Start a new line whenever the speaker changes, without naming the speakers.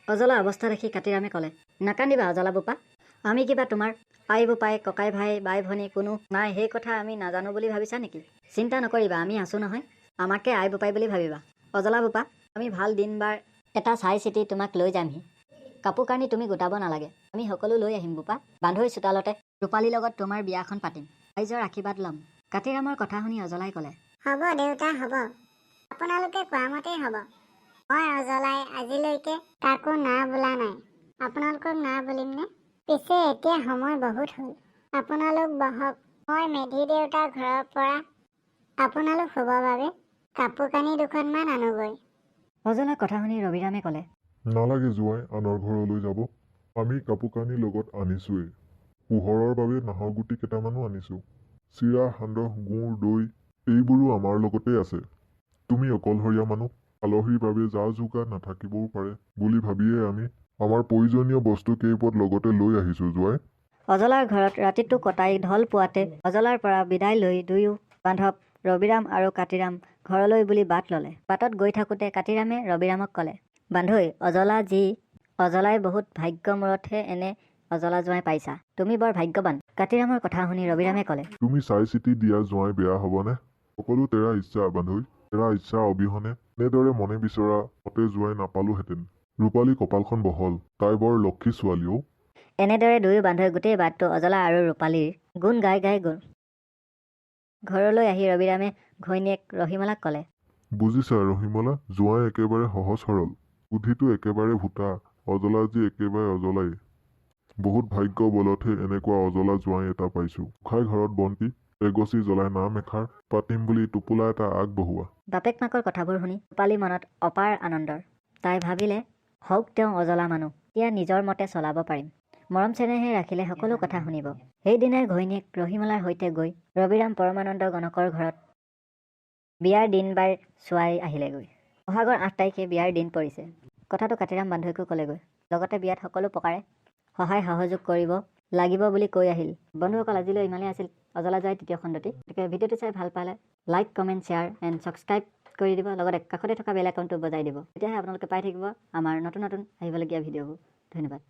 অজলা অৱস্থা দেখি কাতিৰামে ক'লে, নাকান্দিবা অজলা বোপা, আমি কিবা তোমাৰ আই বোপাই ককাই ভাই বাই ভনী কোনো নাই সেই কথা আমি নাজানো বুলি ভাবিছা নেকি? চিন্তা নকৰিবা, আমি আছোঁ নহয়, আমাকে আই বোপাই বুলি ভাবিবা। অজলা বোপা, আমি ভাল দিন বাৰ এটা চাই চিতি তোমাক লৈ যামহি। কাপোৰ কানি তুমি গোটাব নালাগে, আমি সকলো লৈ আহিম বোপা। বান্ধৈ চোতালতে ৰূপালীৰ লগত তোমাৰ বিয়াখন পাতিম, ৰাইজৰ আশীৰ্বাদ ল'ম। কাতিৰামৰ কথা শুনি অজলাই ক'লে,
হ'ব দেউতা হ'ব, আপোনালোকে কোৱা মতেই হ'ব। মই অজলাই আজিলৈকে কাকো না বোলা নাই, আপোনালোকক না বুলিমনে? পিছে এতিয়া সময় বহুত হ'ল, আপোনালোক বহক, মই মেধি দেউতাৰ ঘৰৰ পৰা আপোনালোক শুবৰ বাবে কাপোৰ কানি দুখনমান আনোগৈ।
অজলাৰ কথা শুনি ৰবিৰামে ক'লে,
নালাগে জোঁৱাই আনৰ ঘৰলৈ যাব, আমি কাপোৰ কানি লগত আনিছোৱেই। পোহৰৰ বাবে নাহৰ গুটি কেইটামানো আনিছোঁ, চিৰা সান্দহ গুড় দৈ এইবোৰো আমাৰ লগতেই আছে। তুমি অকলশৰীয়া মানুহ, আলহীৰ বাবে যা যোগাৰ নাথাকিবও পাৰে বুলি ভাবিয়ে আমি আমাৰ প্ৰয়োজনীয় বস্তু কেইপদ লগতে লৈ আহিছোঁ জোঁৱাই।
অজলাৰ ঘৰত ৰাতিটো কটাই ঢল পোৱাতে অজলাৰ পৰা বিদায় লৈ দুয়ো বান্ধৱ ৰবিৰাম আৰু কাতিৰাম ঘৰলৈ বুলি বাট ল'লে। বাটত গৈ থাকোঁতে কাতিৰামে ৰবিৰামক ক'লে, বান্ধৈ অজলাই বহুত ভাগ্য মূৰতহে এনে অজলা জোঁৱাই পাইছা, তুমি বৰ ভাগ্যৱান। কাতিৰামৰ কথা শুনি ৰবিৰামে ক'লে,
তুমি চাই চিতি দিয়া জোঁৱাই বেয়া হ'বনে? সকলো তেৰা ইচ্ছা বান্ধৈ, তেৰা ইচ্ছা অবিহনে এনেদৰে মনে বিচৰা মতে জোঁৱাই নাপালোহেঁতেন। ৰূপালী কপালখন বহল, তাই বৰ লক্ষী ছোৱালীও।
এনেদৰে দুয়ো বান্ধৈ গোটেই বাটটো অজলা আৰু ৰূপালীৰ গুণ গাই গ'ল। ঘৰলৈ আহি ৰবিৰামে ঘৈণীয়েক ৰহিমলাক ক'লে,
বুজিছা ৰহিমলা, জোঁৱাই একেবাৰে সহজ সৰল, বুদ্ধিটো একেবাৰে ভোটা, অজলা যি একেবাৰে অজলাই। বহুত ভাগ্য বলতহে এনেকুৱা অজলা জোঁৱাই এটা পাইছোঁ। গোসাঁই ঘৰত বন্তি এগছি জ্বলাই নাম এষাৰ পাতিম বুলি টোপোলা এটা আগবঢ়োৱা।
বাপেক মাকৰ কথাবোৰ শুনি ৰূপালী মনত অপাৰ আনন্দৰ। তাই ভাবিলে, হওক তেওঁ অজলা মানুহ, এতিয়া নিজৰ মতে চলাব পাৰিম। মৰম চেনেহে ৰাখিলে সকলো কথা শুনিব। সেইদিনাই ঘৈণীয়েক ৰহিমলাৰ সৈতে গৈ ৰবিৰাম পৰমানন্দ গণকৰ ঘৰত বিয়াৰ দিন বাৰ চোৱাই আহিলেগৈ। বহাগৰ 8 তাৰিখে বিয়াৰ দিন পৰিছে। কথাটো কাতিৰাম বান্ধৈকো ক'লেগৈ, লগতে বিয়াত সকলো প্ৰকাৰে সহায় সহযোগ কৰিব লাগিব বুলি কৈ আহিল। বন্ধুসকল, আজিলৈ ইমানেই আছিল অজলা জোঁৱাই 3য় খণ্ডটি। গতিকে ভিডিঅ'টো চাই ভাল পালে like comment share and subscribe কৰি দিব, লগতে কাষতে থকা বেল আইকনটো বজাই দিব, তেতিয়াহে আপোনালোকে পাই থাকিব আমাৰ নতুন আহিবলগীয়া ভিডিঅ'বোৰ। ধন্যবাদ।